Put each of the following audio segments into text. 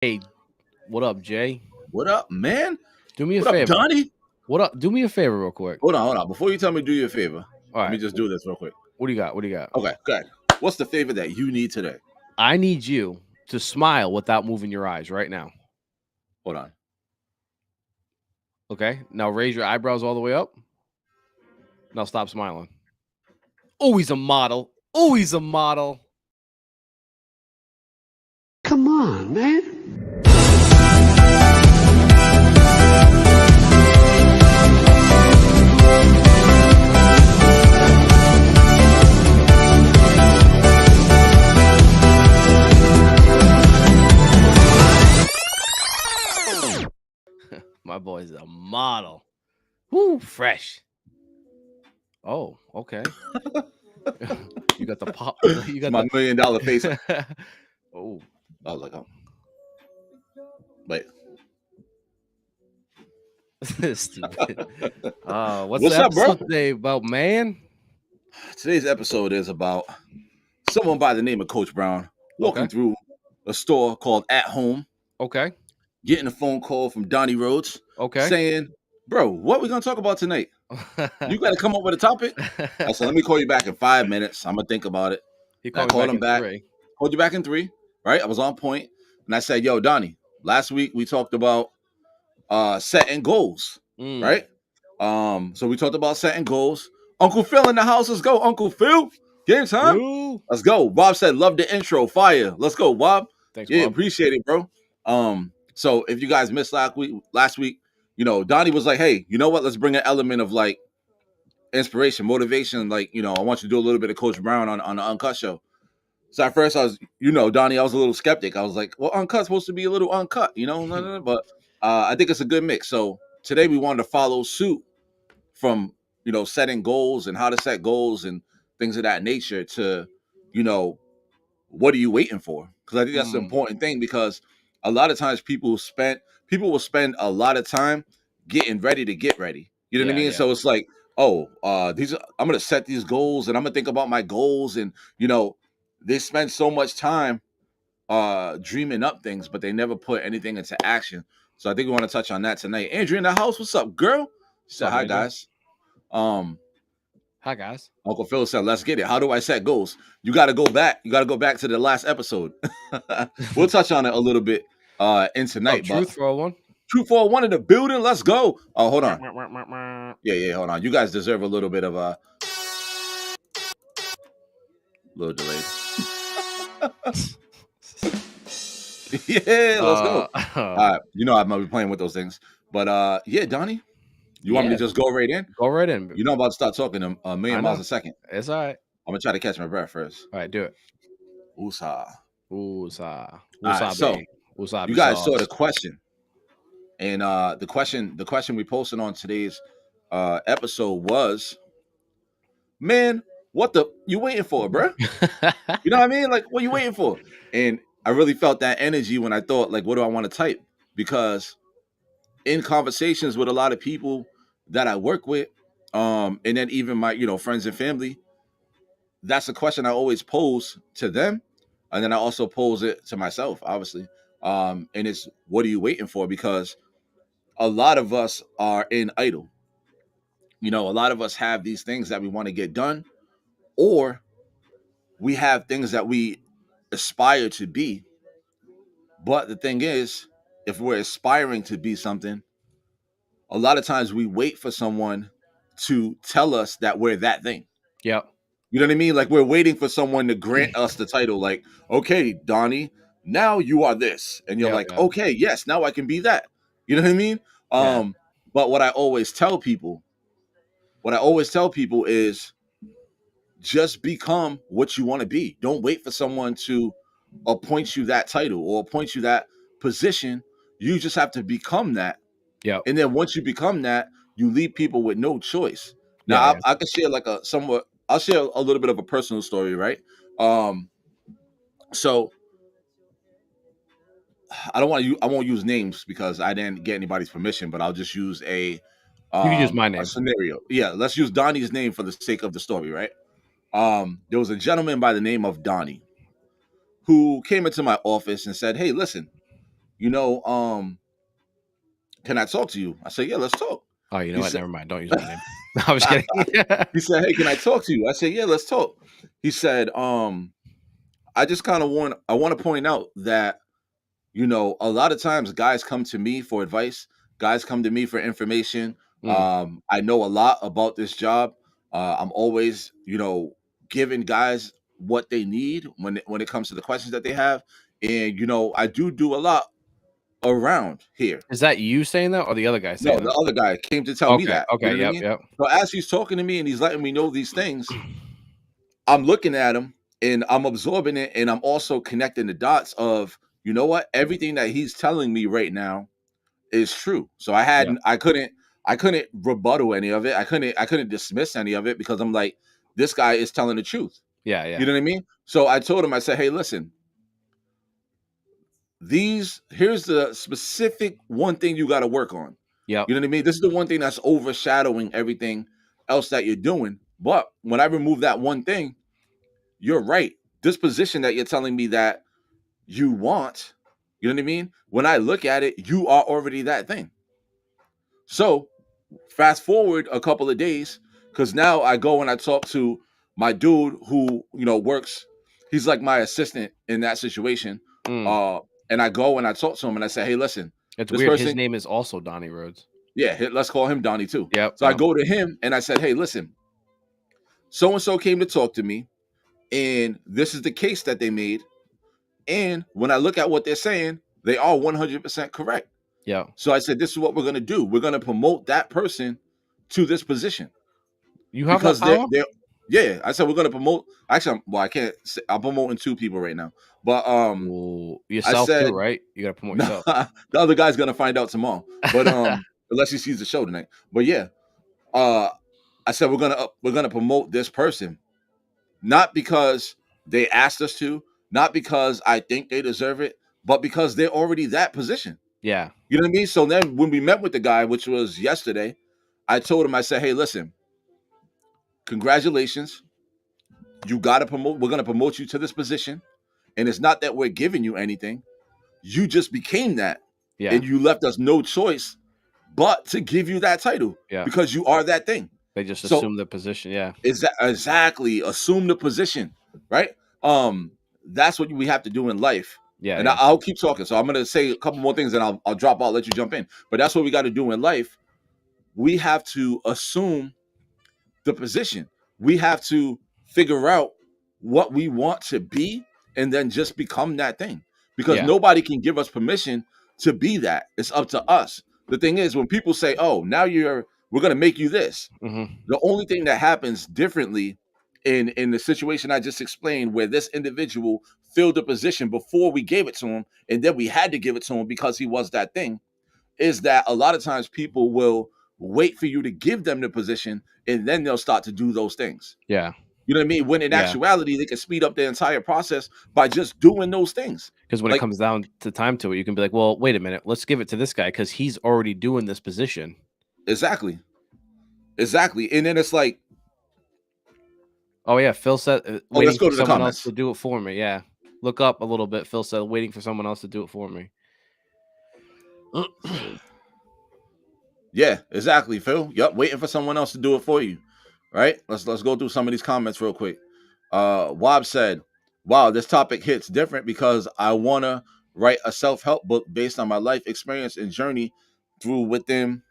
Hey, what up, Jay? What up, man? Do me a What up, favor. Donnie? What up? Do me a favor, real quick. Hold on. Before you tell me to do you a favor, All let me right. just do this real quick. What do you got? What do you got? Okay, good. What's the favor that you need today? I need you to smile without moving your eyes right now. Hold on. Okay. Now raise your eyebrows all the way up. Now stop smiling. Oh, he's a model. Oh, he's a model. Come on, man. My boy's a model. Woo, fresh. Oh, okay. You got the pop. You It's got my the. $1 million face. Oh, I was like, oh, wait. stupid. What's What's the up, bro? episode today about, man? Today's episode is about someone by the name of Coach Brown walking Okay. through a store called At Home, Okay. getting a phone call from Donnie Rhodes Okay. saying, "Bro, what we gonna talk about tonight? You got to come up with a topic." I said, "Let me call you back in 5 minutes. I'm gonna think about it." He And I called me called back him in back. 3. Called you back in 3, right? I was on point, and I said, "Yo, Donnie, last week we talked about setting goals, Mm. right? So we talked about setting goals. Uncle Phil in the house. Let's go, Uncle Phil. Game time. Woo. Let's go." Bob said, "Love the intro. Fire. Let's go, Bob." Thanks, Yeah, Bob. appreciate it, bro. So if you guys missed last week, Donnie was like, "Hey, you know what? Let's bring an element of like inspiration, motivation. Like, I want you to do a little bit of Coach Brown on the Uncut show." So at first I was, Donnie, I was a little skeptic. I was like, well, Uncut's supposed to be a little uncut, but I think it's a good mix. So today we wanted to follow suit from, setting goals and how to set goals and things of that nature to, you know, what are you waiting for? Because I think that's the Mm. important thing, because a lot of times people will spend a lot of time getting ready to get ready. You know what I Yeah, mean? yeah. So it's like, oh, I'm gonna set these goals and I'm gonna think about my goals, and they spend so much time dreaming up things, but they never put anything into action. So I think we want to touch on that tonight. Andrea in the house, what's up, girl? She What's said up, hi, Andrew? guys. Um, Hi, guys. Uncle Phil said, "Let's get it. How do I set goals?" You got to go back. You got to go back to the last episode. We'll touch on it a little bit in What's up, tonight, but Truth for one? True for one in the building. Let's go. Oh, hold on. Wah. Yeah, hold on. You guys deserve a little bit of a little delayed. Yeah, let's go. I might be playing with those things, but yeah, Donnie, you want me Yeah, to just go right in? go right in. I'm about to start talking a I million miles know. a second. It's all right. I'm gonna try to catch my breath first. All right, do it. Woosah. Woosah. All right, so Wasabi. you Wasabi guys saw sauce. the question. And the question we posted on today's episode was, man, what the you waiting for, bro? You know what I mean? Like, what you waiting for? And I really felt that energy when I thought, like, what do I want to type? Because in conversations with a lot of people that I work with, and then even my, friends and family, that's a question I always pose to them. And then I also pose it to myself, obviously. And it's, what are you waiting for? Because a lot of us are in idle. A lot of us have these things that we want to get done, or we have things that we aspire to be. But the thing is, if we're aspiring to be something, a lot of times we wait for someone to tell us that we're that thing. Yep. You know what I mean? Like, we're waiting for someone to grant us the title, like, okay, Donnie, now you are this. And you're Yep. like, Yep. okay, yes, now I can be that. You know what I mean? Yeah. But what I always tell people is, just become what you want to be. Don't wait for someone to appoint you that title or appoint you that position. You just have to become that. Yep. And then once you become that, you leave people with no choice. Now, Yeah. Yeah. I can share like I'll share a little bit of a personal story, right? Um, so I won't use names because I didn't get anybody's permission, but I'll just use You can use my a name. scenario. Yeah, let's use Donnie's name for the sake of the story, right? There was a gentleman by the name of Donnie who came into my office and said, "Hey, listen, can I talk to you? I said, yeah, let's talk. Oh, you know He what? said, Never mind. Don't use my name. No, I'm just kidding. he said, hey, can I talk to you? I said, yeah, let's talk. He said, I just kind of want to point out that, a lot of times guys come to me for advice. Guys come to me for information. Mm. I know a lot about this job. I'm always, giving guys what they need when it comes to the questions that they have. And, I do a lot around here. Is that you saying that or the other guy No, saying the that? other guy came to tell me Okay. that. You Okay. know what I Yep. mean? Yep. So as he's talking to me and he's letting me know these things, I'm looking at him and I'm absorbing it, and I'm also connecting the dots of, you know what? Everything that he's telling me right now is true. So Yep. I couldn't rebuttal any of it. I couldn't dismiss any of it because I'm like, this guy is telling the truth. Yeah. You Yeah. know what I mean? So I told him, I said, hey, listen, here's the specific one thing you got to work on. Yep. You know what I mean? This is the one thing that's overshadowing everything else that you're doing. But when I remove that one thing, you're right. This position that you're telling me that you want, you know what I mean? When I look at it, you are already that thing. So fast forward a couple of days, because now I go and I talk to my dude who, works, he's like my assistant in that situation. Mm. And I go and I talk to him and I say, hey, listen, It's this weird. His person, name is also Donnie Rhodes. yeah, let's call him Donnie too. Yep. So I Yep. go to him and I said, hey, listen, so and so came to talk to me, and this is the case that they made. And when I look at what they're saying, they are 100% correct. Yeah. So I said, this is what we're going to do. We're going to promote that person to this position You have that because they're, power? they're, yeah, I said, we're going to promote. Actually, I can't say, I'm promoting two people right now, but, Well, I yourself too, said, right? You got to promote no, yourself. the other guy's going to find out tomorrow, but, unless he sees the show tonight, but yeah, I said, we're going to promote this person, not because they asked us to, not because I think they deserve it, but because they're already that position. Yeah. You know what I mean? So then when we met with the guy, which was yesterday, I told him, I said, hey, listen, congratulations. You got to promote. We're going to promote you to this position. And it's not that we're giving you anything. You just became that. Yeah. And you left us no choice but to give you that title Yeah. because you are that thing. They just So assume the position. Yeah. exactly. Assume the position, right? That's what we have to do in life. Yeah. And Yeah. I'll keep talking. So I'm going to say a couple more things and I'll drop out, let you jump in. But that's what we got to do in life. We have to assume the position. We have to figure out what we want to be and then just become that thing because Yeah. nobody can give us permission to be that. It's up to us. The thing is, when people say, oh, now we're going to make you this, Mm-hmm. the only thing that happens differently in the situation I just explained, where this individual filled the position before we gave it to him, and then we had to give it to him because he was that thing, is that a lot of times people will wait for you to give them the position and then they'll start to do those things. Yeah. You know what I mean? When in Yeah. actuality, they can speed up the entire process by just doing those things. Because when it Like, comes down to time to it, you can be like, well, wait a minute. Let's give it to this guy because he's already doing this position. exactly. And then it's like, Oh, yeah. Phil said let's waiting go for to the someone else comments. to do it for me. Yeah. Look up a little bit. Phil said waiting for someone else to do it for me. Yeah, exactly, Phil. Yep, waiting for someone else to do it for you. Right? Let's go through some of these comments real quick. Wob said, wow, this topic hits different because I wanna write a self-help book based on my life experience and journey through within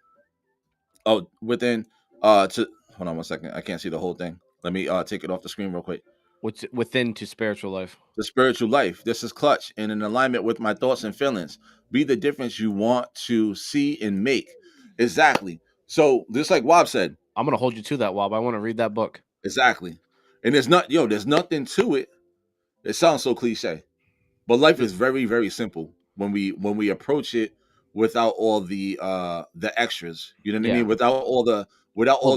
to hold on one second. I can't see the whole thing. Let me take it off the screen real quick. What's within to spiritual life? The spiritual life. This is clutch and in alignment with my thoughts and feelings. Be the difference you want to see and make. Exactly. So just like Wob said, I'm gonna hold you to that, Wob. I want to read that book. exactly. And there's nothing to it. It sounds so cliche, but life is very, very simple when we approach it without all the extras. You know what I Yeah. mean? Without all the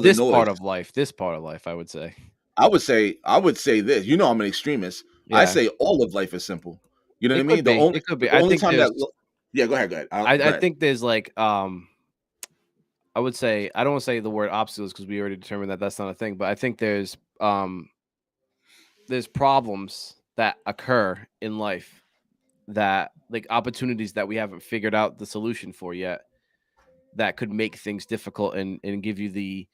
This noise. part of life, I would say. I would say this. I'm an extremist. I Yeah. say all of life is simple. You know what I It mean? could be. It could be. The I only think time there's. that yeah, go ahead, go ahead. Go I ahead. think there's like I would say I don't want to say the word obstacles because we already determined that that's not a thing, but I think there's problems that occur in life that like opportunities that we haven't figured out the solution for yet that could make things difficult and give you the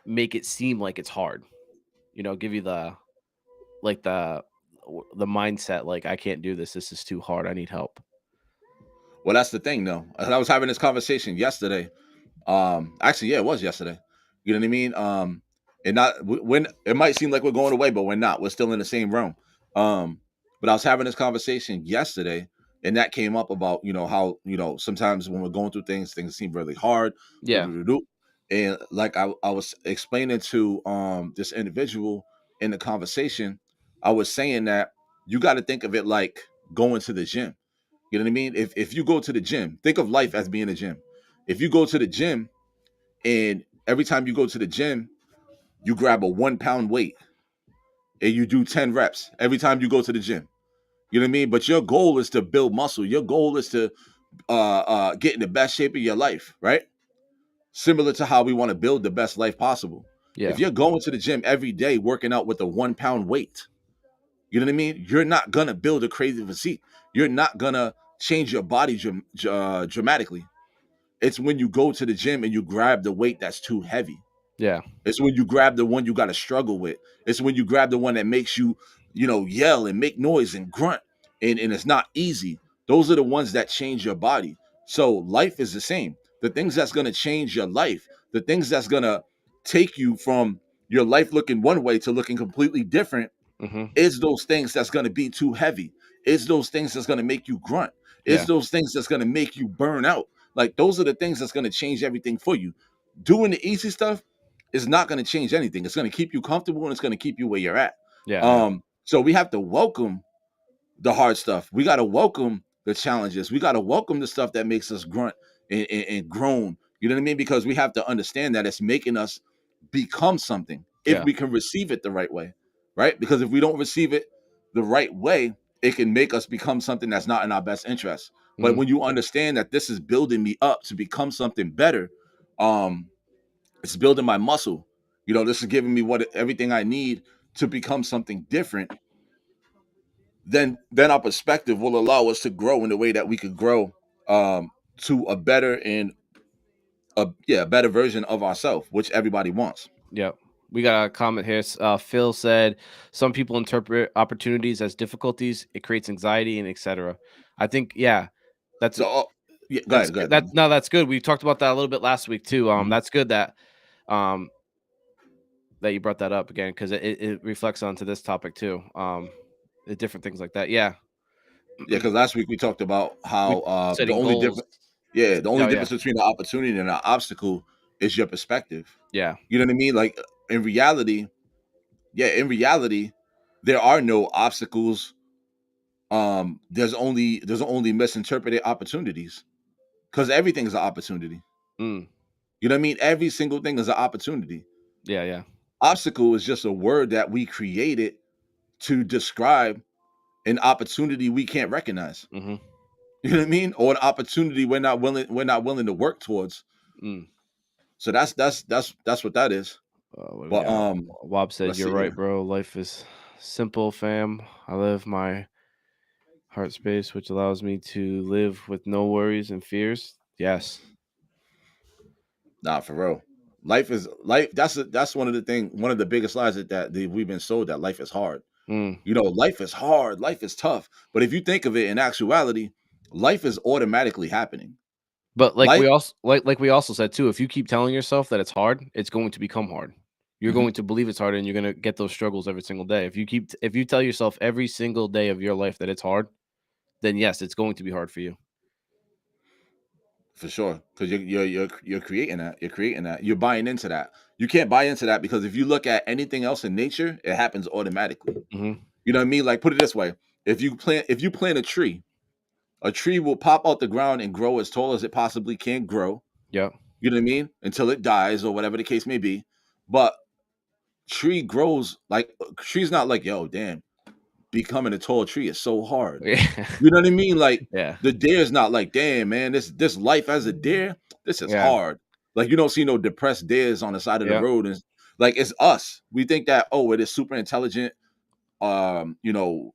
make it seem like it's hard. You know, give you the like the mindset like I can't do this. This is too hard. I need help. Well, that's the thing, though. I was having this conversation yesterday. Actually, yeah, it was yesterday. You know what I mean? And not when it might seem like we're going away, but we're not. We're still in the same realm. But I was having this conversation yesterday, and that came up about how sometimes when we're going through things seem really hard. Yeah. And like I was explaining to this individual in the conversation, I was saying that you got to think of it like going to the gym. You know what I mean? If you go to the gym, think of life as being a gym. If you go to the gym and every time you go to the gym, you grab a 1 pound weight and you do 10 reps every time you go to the gym. You know what I mean? But your goal is to build muscle. Your goal is to get in the best shape of your life, right? Similar to how we want to build the best life possible. Yeah. If you're going to the gym every day working out with a 1 pound weight, you know what I mean? You're not gonna build a crazy physique. You're not gonna change your body dramatically. It's when you go to the gym and you grab the weight that's too heavy. Yeah. It's when you grab the one you got to struggle with. It's when you grab the one that makes you, yell and make noise and grunt, and it's not easy. Those are the ones that change your body. So life is the same. The things that's going to change your life, the things that's going to take you from your life looking one way to looking completely different, Mm-hmm. is those things that's going to be too heavy. It's those things that's going to make you grunt. It's Yeah. those things that's going to make you burn out. Like those are the things that's going to change everything for you. Doing the easy stuff is not going to change anything. It's going to keep you comfortable and it's going to keep you where you're at. Yeah. Yeah. So we have to welcome the hard stuff. We got to welcome the challenges. We got to welcome the stuff that makes us grunt and groan. You know what I mean? Because we have to understand that it's making us become something if Yeah. we can receive it the right way, right? Because if we don't receive it the right way, it can make us become something that's not in our best interest. But Mhm. when you understand that this is building me up to become something better, it's building my muscle. This is giving me everything I need to become something different. Then our perspective will allow us to grow in the way that we could grow to a better and a better version of ourselves, which everybody wants. Yep. We got a comment here. Phil said, "Some people interpret opportunities as difficulties. It creates anxiety and etc." I think, yeah, that's So, yeah, go that's ahead, go ahead, that. brother. No, that's good. We talked about that a little bit last week too. Mhm. That's good that um that you brought that up again because it reflects onto this topic too. The different things like that. Yeah, Yeah, because last week we talked about we how the setting only goals. difference, yeah, the only Oh yeah, difference between an opportunity and an obstacle is your perspective. yeah. You know what I mean? Like in reality, there are no obstacles. There's only misinterpreted opportunities because everything is an opportunity. Mm, You know what I mean? Every single thing is an opportunity. yeah, yeah. Obstacle is just a word that we created to describe an opportunity we can't recognize. Mm-hmm. You know what I mean? Or an opportunity we're not willing to work towards. Mm. So that's what that is. What do we But got? Wob said, let's "You're see right, here. bro. Life is simple, fam. I live my heart space, which allows me to live with no worries and fears." Yes. Nah, for real. Life. That's one of the biggest lies that we've been sold, that life is hard. Mm. Life is hard, life is tough. But if you think of it in actuality, life is automatically happening. But like Life, we also said too, if you keep telling yourself that it's hard, it's going to become hard. You're Mhm. going to believe it's hard, and you're going to get those struggles every single day. If you tell yourself every single day of your life that it's hard, then yes, it's going to be hard for you. for sure, because you're creating that. You're creating that. You're buying into that. You can't buy into that because if you look at anything else in nature, it happens automatically. Mm-hmm. You know what I mean? Like put it this way: if you plant a tree will pop out the ground and grow as tall as it possibly can grow. Yep. You know what I mean? Until it dies or whatever the case may be. But tree grows like tree's not like, yo, damn, becoming a tall tree is so hard. Yeah. You know what I mean? Like Yeah. the deer is not like, damn, man, this life as a deer, this is Yeah. hard. Like you don't see no depressed deers on the side of the Yeah. road, and like it's us. We think that, oh, it is super intelligent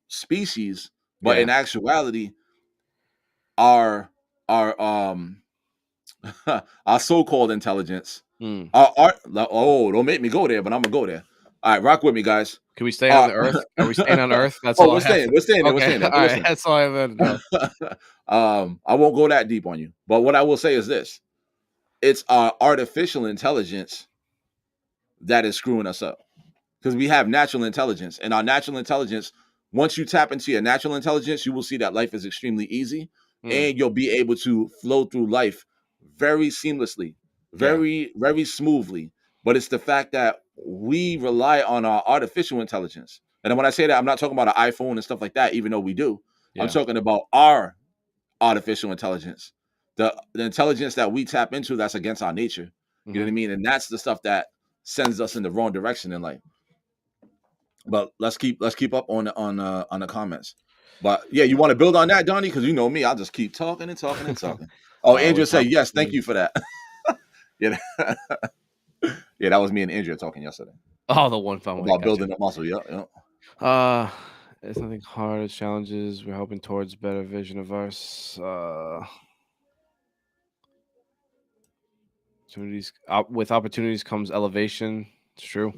species, But Yeah. in actuality, our our so-called intelligence, Mm. don't make me go there, but I'm gonna go there. All right, rock with me, guys. Can we stay on Uh, the Earth? Are we staying on Earth? That's oh, all I have to. we're staying there, we're Okay. staying there. All But right. listen, That's all I wanted to know. I won't go that deep on you. But what I will say is this: it's our artificial intelligence that is screwing us up. Because we have natural intelligence, and our natural intelligence, once you tap into your natural intelligence, you will see that life is extremely easy, Mm. and you'll be able to flow through life very seamlessly, Yeah. very smoothly. But it's the fact that we rely on our artificial intelligence. And when I say that, I'm not talking about an iPhone and stuff like that, even though we do. I'm Yeah. talking about our artificial intelligence, the intelligence that we tap into that's against our nature. You know what I Mhm. mean? And that's the stuff that sends us in the wrong direction in life. But let's keep up on the comments. But yeah, you want to build on that, Donnie? Because you know me, I'll just keep talking and talking and talking. Oh, Andrea With said yes, thank you opportunities. for that. Yeah, yeah, that was me and Andrea talking yesterday Oh, the one fun way. about Gotcha. building the muscle. Yeah, yeah. Uh, it's nothing hard. It's challenges. We're hoping towards better vision of us. Opportunities. With opportunities comes elevation. It's true.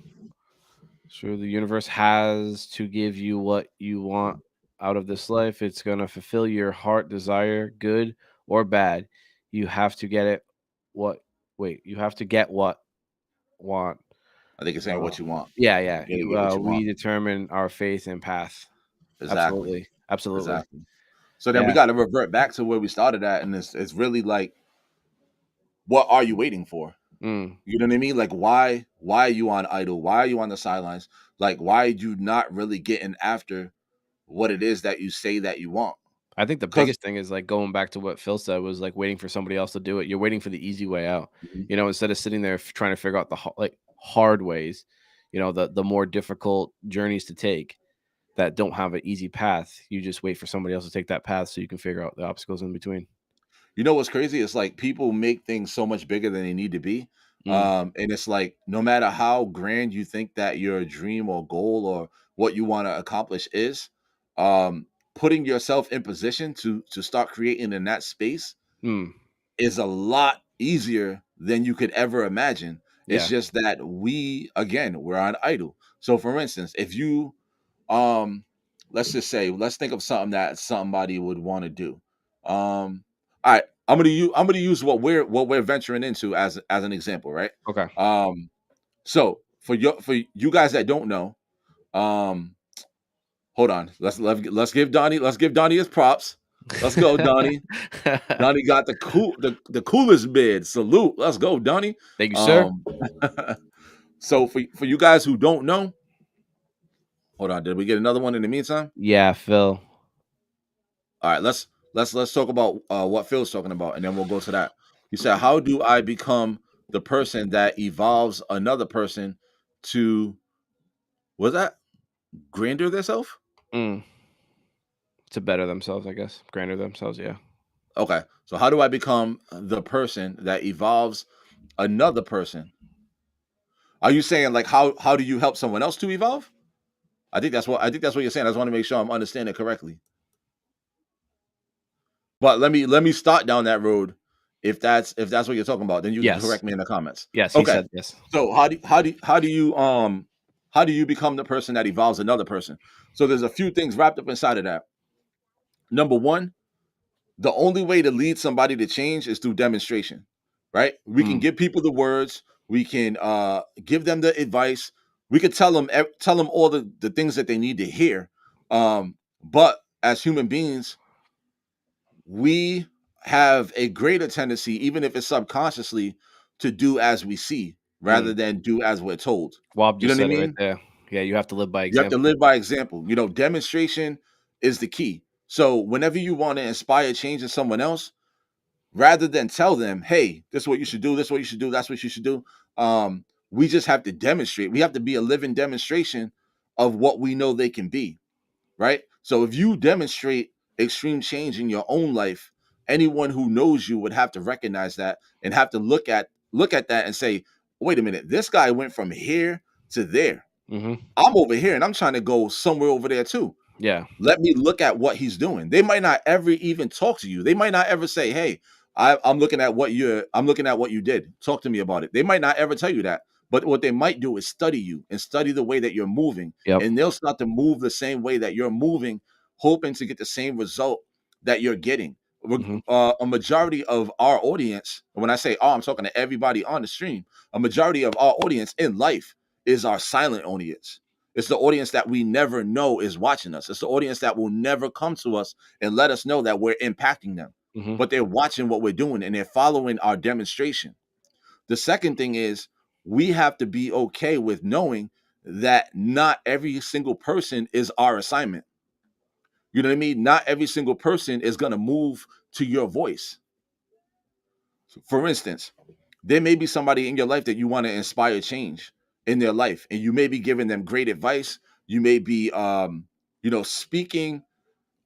It's true. The universe has to give you what you want out of this life. It's gonna fulfill your heart desire, good or bad. You have to get it. What? Wait. You have to get what want. I think it's saying Uh, what you want. yeah, yeah. You gotta get what you We want. determine our faith and path. Exactly. Absolutely, absolutely. Exactly. So then we Yeah. got to revert back to where we started at, and it's really like, what are you waiting for? Mm, You know what I mean? Like, why are you on idle? Why are you on the sidelines? Like, why are you not really getting after what it is that you say that you want? I think the Because biggest thing is like going back to what Phil said was like waiting for somebody else to do it. You're waiting for the easy way out. You know, instead of sitting there trying to figure out the like hard ways. You know, the more difficult journeys to take that don't have an easy path. You just wait for somebody else to take that path so you can figure out the obstacles in between. you know what's crazy? It's like people make things so much bigger than they need to be. Mm, And it's like no matter how grand you think that your dream or goal or what you want to accomplish is, um, putting yourself in position to start creating in that space mm, is a lot easier than you could ever imagine. It's yeah. just that we're on idle. So for instance, if you um let's just say, let's think of something that somebody would want to do. All right, I'm gonna use what we're venturing into as an example, right? Okay. Um so for you guys that don't know, um hold on, let's give Donnie his props. Let's go, Donnie. Donnie got the coolest bid. Salute. Let's go, Donnie. Thank you, sir. Um, so for you guys who don't know, hold on. Did we get another one in the meantime? Yeah, Phil. All right, let's talk about what Phil's talking about, and then we'll go to that. He said, "How do I become the person that evolves another person to was that grander their self?" Mm, to better themselves, I guess. Grander themselves, yeah. Okay, so how do I become the person that evolves another person? Are you saying like how do you help someone else to evolve? I think that's what you're saying. I just want to make sure I'm understanding it correctly. But let me start down that road. If that's what you're talking about, then you can Yes. correct me in the comments. Yes, he Okay. said yes. So how do you become the person that evolves another person? So there's a few things wrapped up inside of that. Number one, the only way to lead somebody to change is through demonstration, right? We can Mm, give people the words, we can give them the advice, we could tell them all the things that they need to hear. But as human beings, we have a greater tendency, even if it's subconsciously, to do as we see rather mm. than do as we're told. Wob You know just what I said it right mean? there. Yeah, you have to live by You have to example. live by example. You know, demonstration is the key. So whenever you want to inspire change in someone else, rather than tell them, hey, this is what you should do, this is what you should do, that's what you should do. We just have to demonstrate. We have to be a living demonstration of what we know they can be, right? So if you demonstrate extreme change in your own life, anyone who knows you would have to recognize that and have to look at that and say, wait a minute, this guy went from here to there. Mhm. I'm over here and I'm trying to go somewhere over there too. Yeah. Let me look at what he's doing. They might not ever even talk to you. They might not ever say, "Hey, I'm looking at what you did. Talk to me about it." They might not ever tell you that. But what they might do is study you and study the way that you're moving, Yep. and they'll start to move the same way that you're moving, hoping to get the same result that you're getting. Hmm. A majority of our audience, and when I say "oh," I'm talking to everybody on the stream. A majority of our audience in life is our silent audience. It's the audience that we never know is watching us. It's the audience that will never come to us and let us know that we're impacting them. Hmm. But they're watching what we're doing and they're following our demonstration. The second thing is we have to be okay with knowing that not every single person is our assignment. You know what I mean? Not every single person is going to move to your voice. For instance, there may be somebody in your life that you want to inspire change in their life, and you may be giving them great advice. You may be, speaking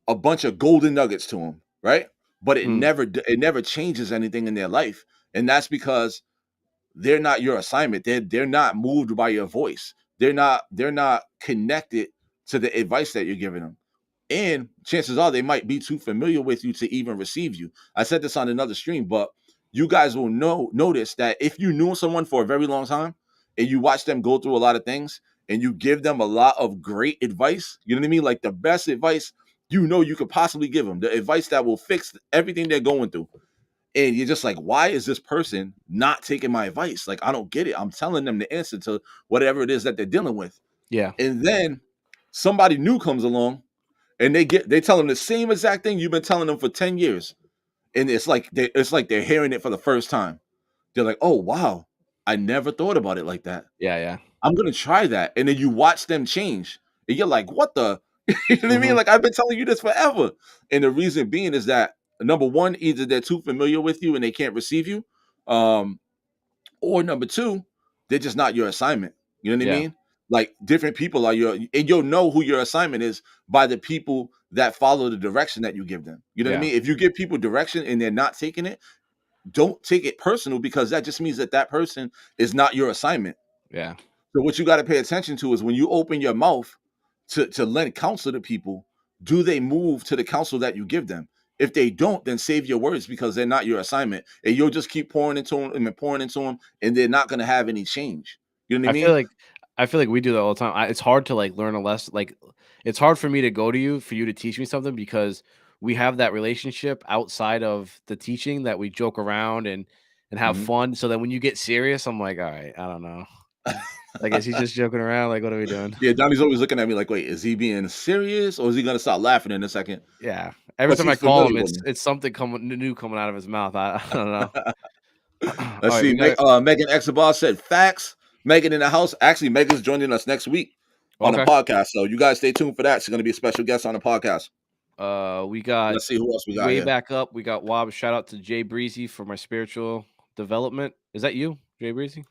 a bunch of golden nuggets to them, right? But Mm. it never changes anything in their life, and that's because they're not your assignment. They're not moved by your voice. They're not connected to the advice that you're giving them. And chances are they might be too familiar with you to even receive you. I said this on another stream, but you guys will notice that if you knew someone for a very long time and you watch them go through a lot of things and you give them a lot of great advice, you know what I mean? Like the best advice you could possibly give them, the advice that will fix everything they're going through. And you're just like, why is this person not taking my advice? Like, I don't get it. I'm telling them the answer to whatever it is that they're dealing with. Yeah. And then somebody new comes along and they tell them the same exact thing you've been telling them for 10 years. And it's like they're hearing it for the first time. They're like, oh wow, I never thought about it like that. Yeah. Yeah. I'm gonna try that. And then you watch them change. And you're like, what the you know what I mean? Hmm. Like I've been telling you this forever. And the reason being is that number one, either they're too familiar with you and they can't receive you. Um, or number two, they're just not your assignment. You know what I Yeah. mean? Like different people are and you'll know who your assignment is by the people that follow the direction that you give them. You know what I Yeah. mean? If you give people direction and they're not taking it, don't take it personal because that just means that that person is not your assignment. Yeah. So what you got to pay attention to is when you open your mouth to lend counsel to people, do they move to the counsel that you give them? If they don't, then save your words because they're not your assignment, and you'll just keep pouring into them and pouring into them, and they're not going to have any change. You know what I I feel mean? like I feel like we do that all the time. It's hard to like learn a lesson. Like it's hard for me to go to you for you to teach me something because we have that relationship outside of the teaching that we joke around and have Mhm. fun. So then when you get serious, I'm like, all right, I don't know. Like, is he just joking around? Like, what are we doing? Yeah, Donnie's always looking at me like, wait, is he being serious or is he going to start laughing in a second? Yeah. Every Plus, time I he's call familiar him, with it's something coming new coming out of his mouth. I don't know. me. All Let's right, see. we got Megan Exabar said facts. Megan in the house. Actually, Megan's joining us next week on the okay. podcast. So you guys stay tuned for that. She's going to be a special guest on the podcast. We got Let's see who else we got way here. back up. We got Wob. Shout out to Jay Breezy for my spiritual development. Is that you, Jay Breezy?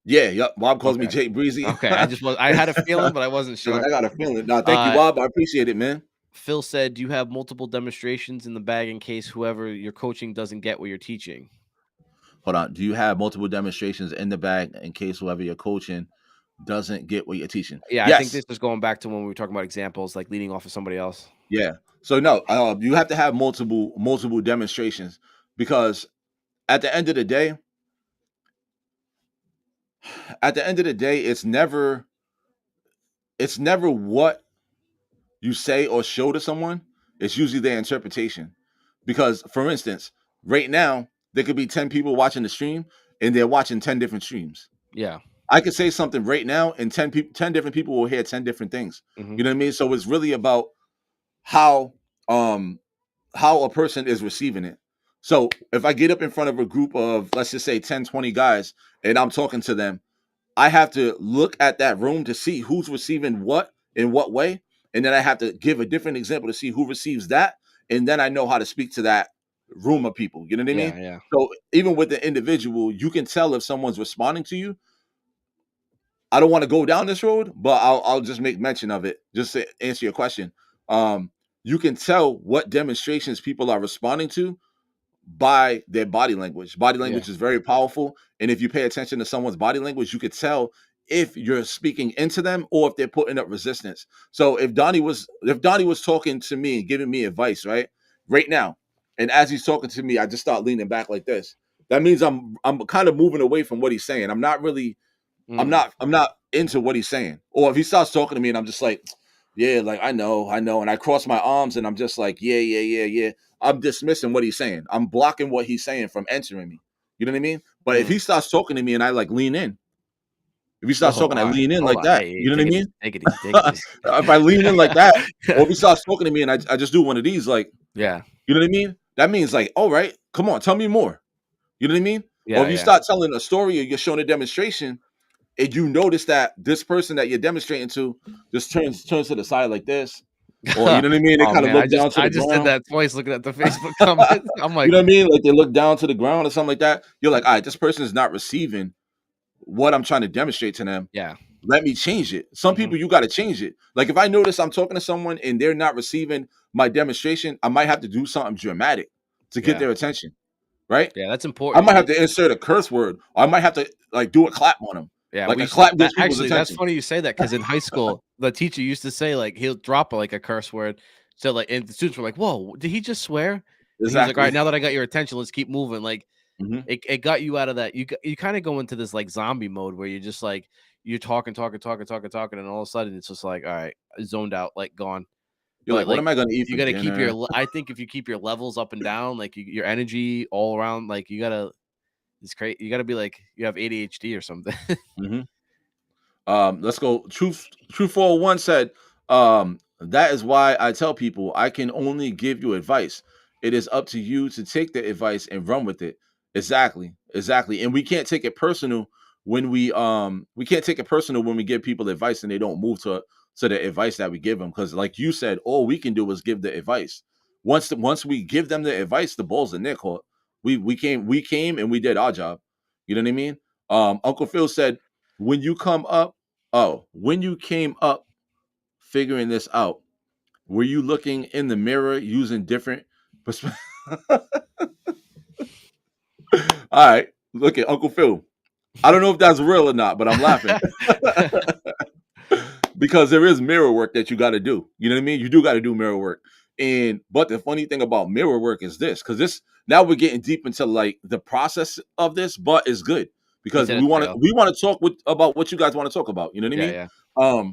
Yeah, yep. Bob calls me Okay. Jay Breezy. Okay. I had a feeling, but I wasn't You're like, sure. I got a feeling. No, thank you, Uh, Bob. I appreciate it, man. Phil said, "Do you have multiple demonstrations in the bag in case whoever you're coaching doesn't get what you're teaching?" Hold on. Do you have multiple demonstrations in the bag in case whoever you're coaching doesn't get what you're teaching? Yeah, I think Yes. this is going back to when we were talking about examples, like leading off of somebody else. Yeah. So no, you have to have multiple demonstrations because at the end of the day, it's never what you say or show to someone. It's usually their interpretation. Because, for instance, right now there could be 10 people watching the stream, and they're watching 10 different streams. Yeah. I could say something right now, and 10 different people will hear 10 different things. Hmm. You know what I mean? So it's really about how um how a person is receiving it. So if I get up in front of a group of, let's just say 10, 20 guys, and I'm talking to them, I have to look at that room to see who's receiving what in what way. And then I have to give a different example to see who receives that. And then I know how to speak to that room of people. You know what I mean? Yeah. Yeah. So even with the individual, you can tell if someone's responding to you. I don't want to go down this road, but I'll just make mention of it just to answer your question. Um, you can tell what demonstrations people are responding to by their body language. Body Yeah. language is very powerful, and if you pay attention to someone's body language, you could tell if you're speaking into them or if they're putting up resistance. So if Donnie was talking to me and giving me advice, right now, and as he's talking to me, I just start leaning back like this. That means I'm kind of moving away from what he's saying. I'm not into what he's saying. Or if he starts talking to me and I'm just like, yeah, like I know, and I cross my arms and I'm just like, yeah. I'm dismissing what he's saying. I'm blocking what he's saying from entering me. You know what I mean? But if he starts talking to me and I like lean in, if he starts Oh, talking, I all right. lean in Hold like on. that. Hey, You know what take I it mean? easy. Take it easy. Take it easy. If I lean in like that, or if he starts talking to me and I just do one of these, like, Yeah. you know what I mean? That means like, all right, come on, tell me more. You know what I mean? Or Yeah. if you Yeah. start telling a story or you're showing a demonstration, and you notice that this person that you're demonstrating to just turns to the side like this, or you know what I mean? They Oh kind of man, look down to I the just did ground. that twice looking at the Facebook comments. I'm You like, know what I mean? Like they look down to the ground or something like that. You're like, all right, this person is not receiving what I'm trying to demonstrate to them. yeah. Let me change it. Some Mhm. people you got to change it. Like if I notice I'm talking to someone and they're not receiving my demonstration, I might have to do something dramatic to get Yeah. their attention. Right? Yeah, that's I important. might have to insert a curse word, or I might have to like do a clap on them. Yeah, Like we a used to clap that gets people's actually, that's attention. funny you say that because in high school, the teacher used to say, like, he'll drop, like, a curse word. So, like and the students were like, "Whoa, did he just swear?" And he was like, Exactly. "Alright, now that I got your attention, let's keep moving." Like, Mhm. it got you out of that. You kinda go into this, like, zombie mode where you're just, like, you're talking, and all of a sudden, it's just like, "Alright, zoned out, like, gone." You're But, like, what like, am I gonna eat you for gotta keep dinner? I think if you keep your levels up and down, like, your energy all around, like, you gotta be like you have ADHD or something. Mhm. Let's go. Truth 401 said, that is why I tell people I can only give you advice. It is up to you to take the advice and run with it. Exactly. And we can't take it personal when we can't take it personal when we give people advice and they don't move to the advice that we give them. Because like you said, all we can do is give the advice. Once we give them the advice, the ball's in their court. We came and we did our job. You know what I mean? Uncle Phil said, when you come up when you came up figuring this out, were you looking in the mirror using different perspectives? All right, look at Uncle Phil. I don't know if that's real or not, but I'm laughing because there is mirror work that you got to do. You know what I mean? You do got to do mirror work. And but the funny thing about mirror work is this, because this now we're getting deep into like the process of this, but it's good He because said we it's want to real. we want to talk about what you guys want to talk about. You know what I Yeah, mean? yeah.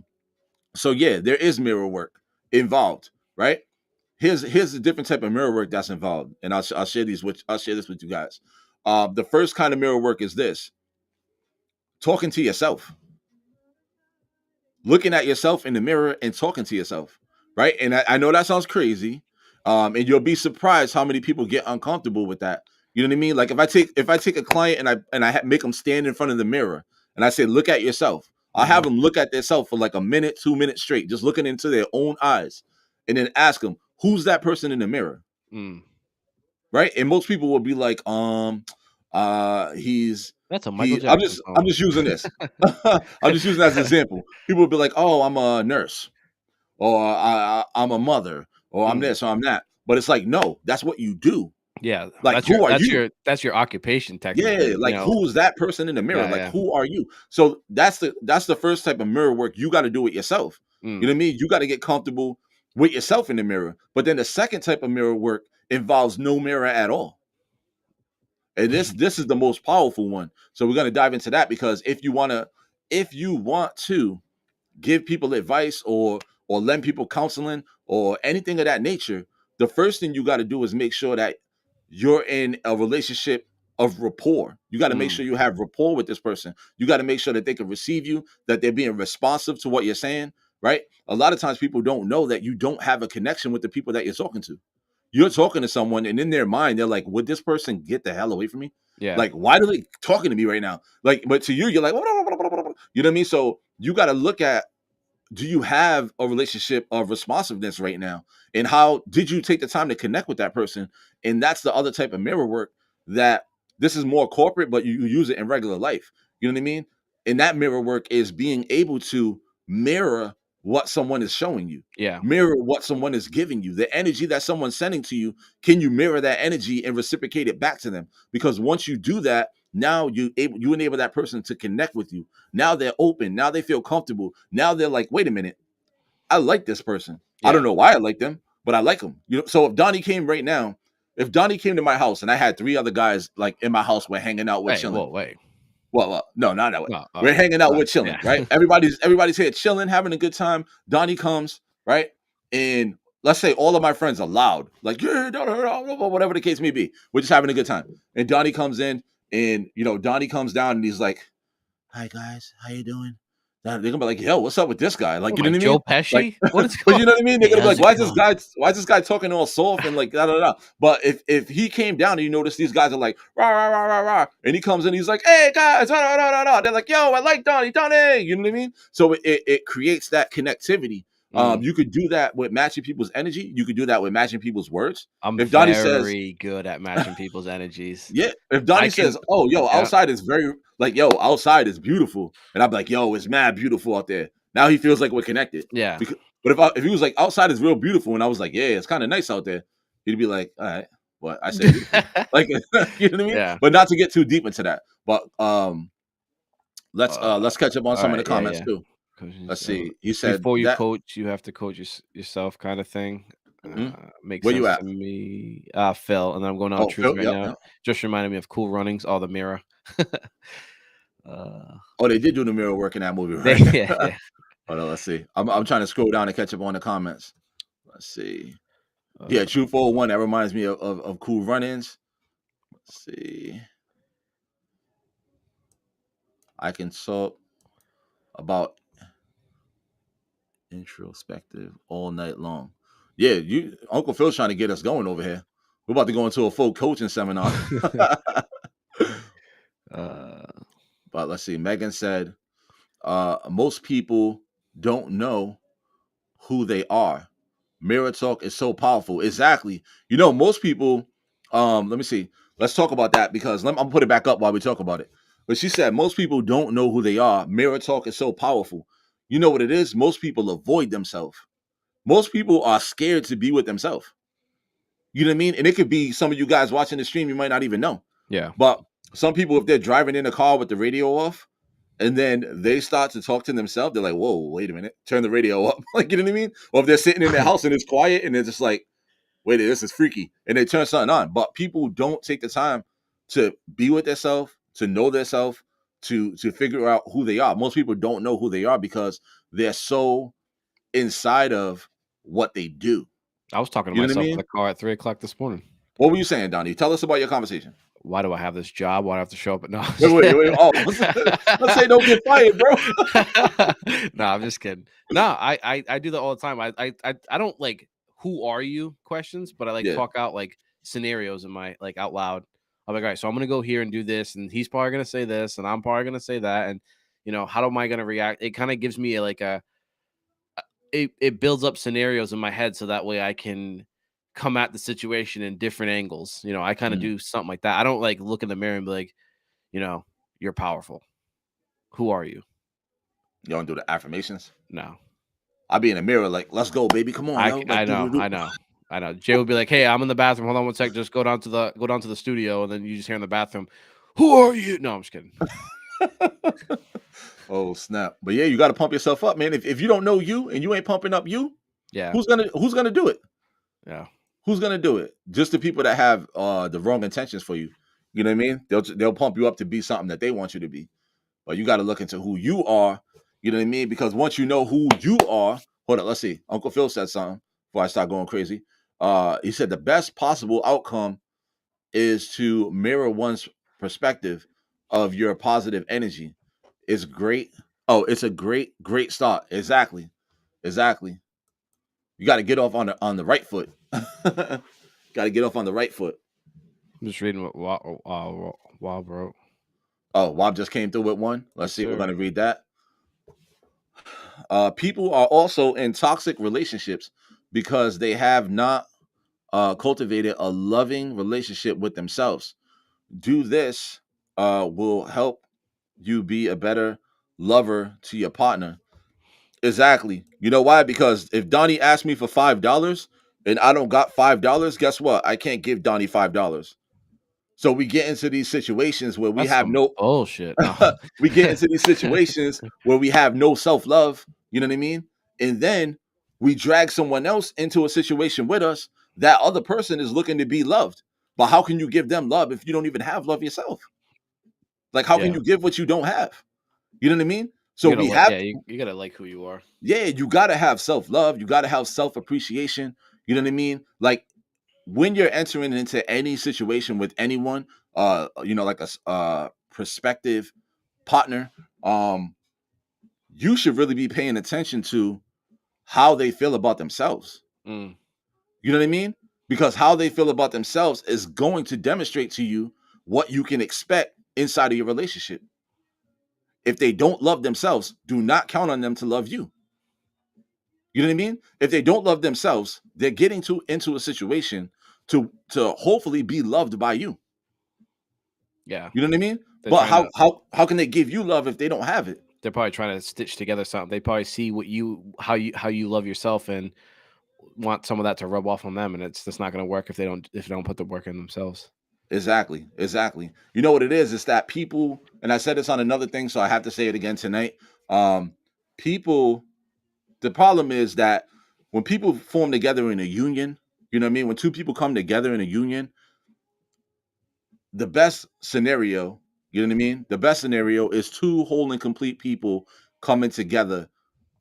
So yeah, there is mirror work involved, right? Here's a different type of mirror work that's involved, and I'll share this with you guys. The first kind of mirror work is this: talking to yourself, looking at yourself in the mirror and talking to yourself, right? And I know that sounds crazy, and you'll be surprised how many people get uncomfortable with that. You know what I mean? Like if I take a client and I make them stand in front of the mirror and I say, look at yourself. I have Mhm. them look at themselves for like a minute, 2 minutes straight, just looking into their own eyes, and then ask them, who's that person in the mirror, Mm. right? And most people will be like, he's That's a Michael he. Jackson I'm song. just using this. I'm just using that as an example. People will be like, oh, I'm a nurse, or I'm a mother, or I'm Mm. this, or I'm that. But it's like, no, that's what you do. Yeah, Like, who are you? that's your occupation Yeah, technically, you like know? who is that person in the mirror? Yeah, Like, yeah. who are you? So that's the first type of mirror work you got to do with yourself. You Mm. know what I mean? You got to get comfortable with yourself in the mirror. But then the second type of mirror work involves no mirror at all. And this is the most powerful one. So we're gonna dive into that because if you want to give people advice or lend people counseling or anything of that nature, the first thing you got to do is make sure that you're in a relationship of rapport. You got to make Mm. sure you have rapport with this person. You got to make sure that they can receive you, that they're being responsive to what you're saying, right? A lot of times people don't know that you don't have a connection with the people that you're talking to. You're talking to someone and in their mind they're like, would this person get the hell away from me? Yeah. Like, why are they talking to me right now? Like, but to you, you're like, you know what I mean? So you got to look at, do you have a relationship of responsiveness right now? And how did you take the time to connect with that person? And that's the other type of mirror work that this is more corporate, but you use it in regular life. You know what I mean? And that mirror work is being able to mirror what someone is showing you, Yeah. mirror what someone is giving you, the energy that someone's sending to you. Can you mirror that energy and reciprocate it back to them? Because once you do that, Now you enable that person to connect with you. Now they're open. Now they feel comfortable. Now they're like, wait a minute, I like this person. I don't know why I like them, but I like them. So if Donnie came right now, if Donnie came to my house and I had 3 other guys like in my house, we're hanging out, we're chilling. Wait. Well, no, not that way. No, We're hanging out, we're right, chilling, yeah. right? Everybody's here chilling, having a good time. Donnie comes, right? And let's say all of my friends are loud, like, yeah, whatever the case may be. We're just having a good time. And Donnie comes in, and Donnie comes down and he's like, hi guys, how you doing? They're gonna be like, yo, what's up with this guy? Like, What you am know I, what I mean? Joe Pesci? Like, What is but going? you know what I mean? They're Hey, gonna be like, how's it going? why is this guy talking all soft and like da da da? But if he came down and you notice these guys are like rah rah rah rah rah, and he comes in, he's like, hey guys, da da da da. They're like, yo, I like Donnie. You know what I mean? So it creates that connectivity. You could do that with matching people's energy. You could do that with matching people's words. I'm If Donnie says, very good at matching people's energies. yeah, if Donnie I can, says, oh, yo, yeah, outside is very like, yo, outside is beautiful, and I'm like, yo, it's mad beautiful out there. Now he feels like we're connected. yeah. But if he was like, outside is real beautiful, and I was like, yeah, it's kind of nice out there, he'd be like, all right, what I say beautiful. Like, you know what I mean? Yeah. But not to get too deep into that. But let's catch up on some of the right, comments too. Let's see. He said before you that. coach, you have to coach yourself, kind of thing. Makes Where sense you at? to me. Phil, and then I'm going out Oh, truth Phil, right yep, now. yep. Just reminded me of Cool Runnings. Oh, the mirror. Oh, they did do the mirror work in that movie, right? Yeah. Hold on, let's see. I'm trying to scroll down and catch up on the comments. Let's see. Yeah, Truth 401. That reminds me of Cool Run-ins. Let's see. I can talk about introspective all night long. Yeah, Uncle Phil's trying to get us going over here. We're about to go into a full coaching seminar. But let's see. Megan said, most people don't know who they are. Mirror talk is so powerful. Exactly. Most people, let me see. Let's talk about that because I'm put it back up while we talk about it. But she said most people don't know who they are. Mirror talk is so powerful. You know what it is? Most people avoid themselves. Most people are scared to be with themselves. You know what I mean? And it could be some of you guys watching the stream, you might not even know. Yeah. But some people, if they're driving in a car with the radio off, and then they start to talk to themselves, they're like, whoa, wait a minute, turn the radio up. Like, you know what I mean? Or if they're sitting in their house and it's quiet and they're just like, wait, this is freaky. And they turn something on. But people don't take the time to be with themselves, to know themselves, to figure out who they are. Most people don't know who they are because they're so inside of what they do. I was talking to You know what I myself in mean? the car at 3:00 this morning. What were you saying, Donnie? Tell us about your conversation. Why do I have this job? Why do I have to show up at no? Wait. Oh, let's say don't get fired, bro. No, I'm just kidding. No, I do that all the time. I don't like who are you questions, but I like talk out like scenarios in my like out loud. I'm like, all right, so I'm gonna go here and do this, and he's probably gonna say this, and I'm probably gonna say that, and how am I gonna react? It kind of gives me it builds up scenarios in my head so that way I can come at the situation in different angles. I kind of do something like that. I don't like look in the mirror and be like, you're powerful. Who are you? You don't do the affirmations? No. I'll be in the mirror like, let's go, baby. Come on. I know. Jay would be like, hey, I'm in the bathroom. Hold on one sec. Just go down to the studio, and then you just hear in the bathroom, who are you? No, I'm just kidding. Oh, snap. But yeah, you got to pump yourself up, man. If you don't know you and you ain't pumping up you, yeah, who's gonna do it? Yeah. Who's gonna do it? Just the people that have the wrong intentions for you. You know what I mean? They'll pump you up to be something that they want you to be. But you got to look into who you are. You know what I mean? Because once you know who you are, hold on, let's see. Uncle Phil said something before I start going crazy. He said the best possible outcome is to mirror one's perspective of your positive energy. It's great. Oh, it's a great start. Exactly. You got to get off on the right foot. Got to get off on the right foot. I'm just reading what Wob wrote. Oh, Wob just came through with one. Let's see. Sir. We're going to read that. People are also in toxic relationships because they have not cultivated a loving relationship with themselves. Do this will help you be a better lover to your partner. Exactly. You know why? Because if Donnie asked me for $5 and I don't got $5, guess what? I can't give Donnie $5. So we get into these situations where we That's have some no bullshit. No. we get into these situations where we have no self-love, you know what I mean? And then we drag someone else into a situation with us. That other person is looking to be loved. But how can you give them love if you don't even have love yourself? Like, how can Yeah. you give what you don't have? You know what I mean? So You gotta we like, have, yeah, you gotta like who you are. yeah, you got to have self-love. You got to have self-appreciation. You know what I mean? Like, when you're entering into any situation with anyone, like a prospective partner, you should really be paying attention to how they feel about themselves. Mm. You know what I mean? Because how they feel about themselves is going to demonstrate to you what you can expect inside of your relationship. If they don't love themselves, do not count on them to love you. You know what I mean? If they don't love themselves, they're getting into a situation to hopefully be loved by you. Yeah. You know what I mean? They're But trying to how can they give you love if they don't have it? they're probably trying to stitch together something. They probably see what you how you love yourself and want some of that to rub off on them, and it's just not gonna work if they don't put the work in themselves. Exactly. Exactly. You know what it is? It's that people, and I said this on another thing, so I have to say it again tonight. Um, people, the problem is that when people form together in a union, you know what I mean? When two people come together in a union, the best scenario, you know what I mean? The best scenario is two whole and complete people coming together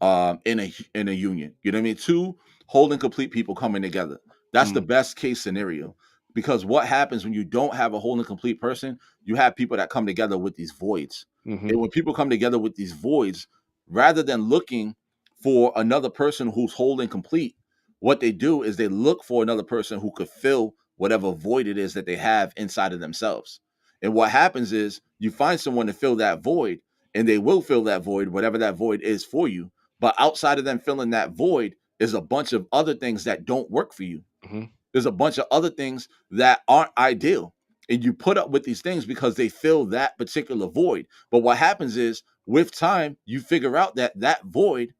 in a union. You know what I mean? Two whole and complete people coming together. That's the Mm. best case scenario. Because what happens when you don't have a whole and complete person, you have people that come together with these voids. Mhm. And when people come together with these voids, rather than looking for another person who's whole and complete, what they do is they look for another person who could fill whatever void it is that they have inside of themselves. And what happens is you find someone to fill that void, and they will fill that void, whatever that void is for you. But outside of them filling that void is a bunch of other things that don't work for you. Mhm. There's a bunch of other things that aren't ideal. And you put up with these things because they fill that particular void. But what happens is with time, you figure out that that void,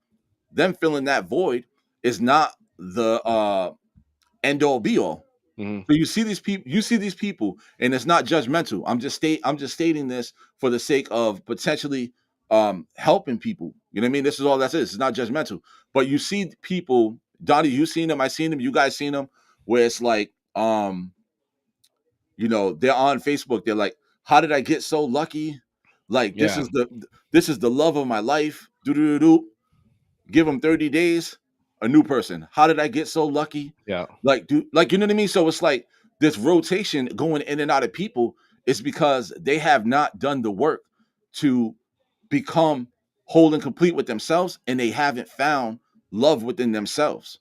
them filling that void, is not the end all be all. Mhm. So you see these people, and it's not judgmental. I'm just stating this for the sake of potentially helping people. You know what I mean? This is all that is. It's not judgmental. But you see people, Donnie, you seen them, I seen them, you guys seen them, where it's like they're on Facebook, they're like, how did I get so lucky? Like Yeah. this is the love of my life. Do do do do. Give them 30 days, a new person. How did I get so lucky? Yeah. Like you know what I mean? So it's like this rotation going in and out of people is because they have not done the work to become whole and complete with themselves, and they haven't found love within themselves.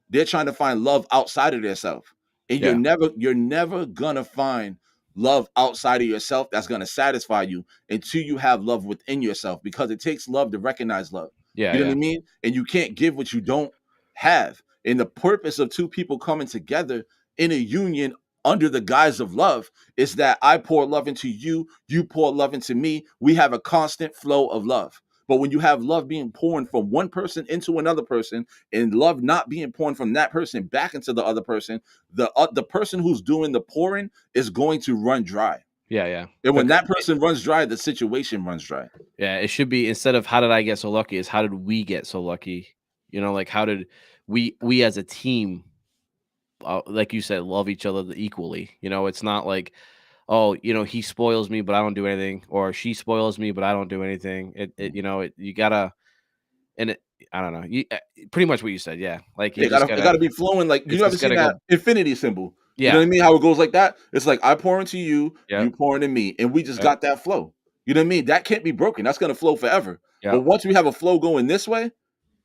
They're trying to find love outside of themselves. And Yeah. you're never gonna find love outside of yourself that's gonna satisfy you until you have love within yourself, because it takes love to recognize love. Yeah. You know what Yeah. I mean? And you can't give what you don't have. And the purpose of two people coming together in a union under the guise of love is that I pour love into you, you pour love into me. We have a constant flow of love. But when you have love being poured from one person into another person, and love not being poured from that person back into the other person, the person who's doing the pouring is going to run dry. Yeah. Yeah. And when Bec- that person runs dry, the situation runs dry. Yeah, it should be instead of how did I get so lucky is how did we get so lucky? You know, like how did we as a team, like you said, love each other equally. You know, it's not like, oh, he spoils me, but I don't do anything, or she spoils me, but I don't do anything. You gotta, and I don't know, pretty much what you said. Yeah, like you It just gotta it gotta, gotta be flowing. Like, you it's ever just seen gotta that go. infinity symbol? You know what Yeah, I mean? How it goes like that? It's like I pour into you, you yep, pour into me, and we just yep, got that flow. You know what I mean? That can't be broken. That's gonna flow forever. But yep, once we have a flow going this way,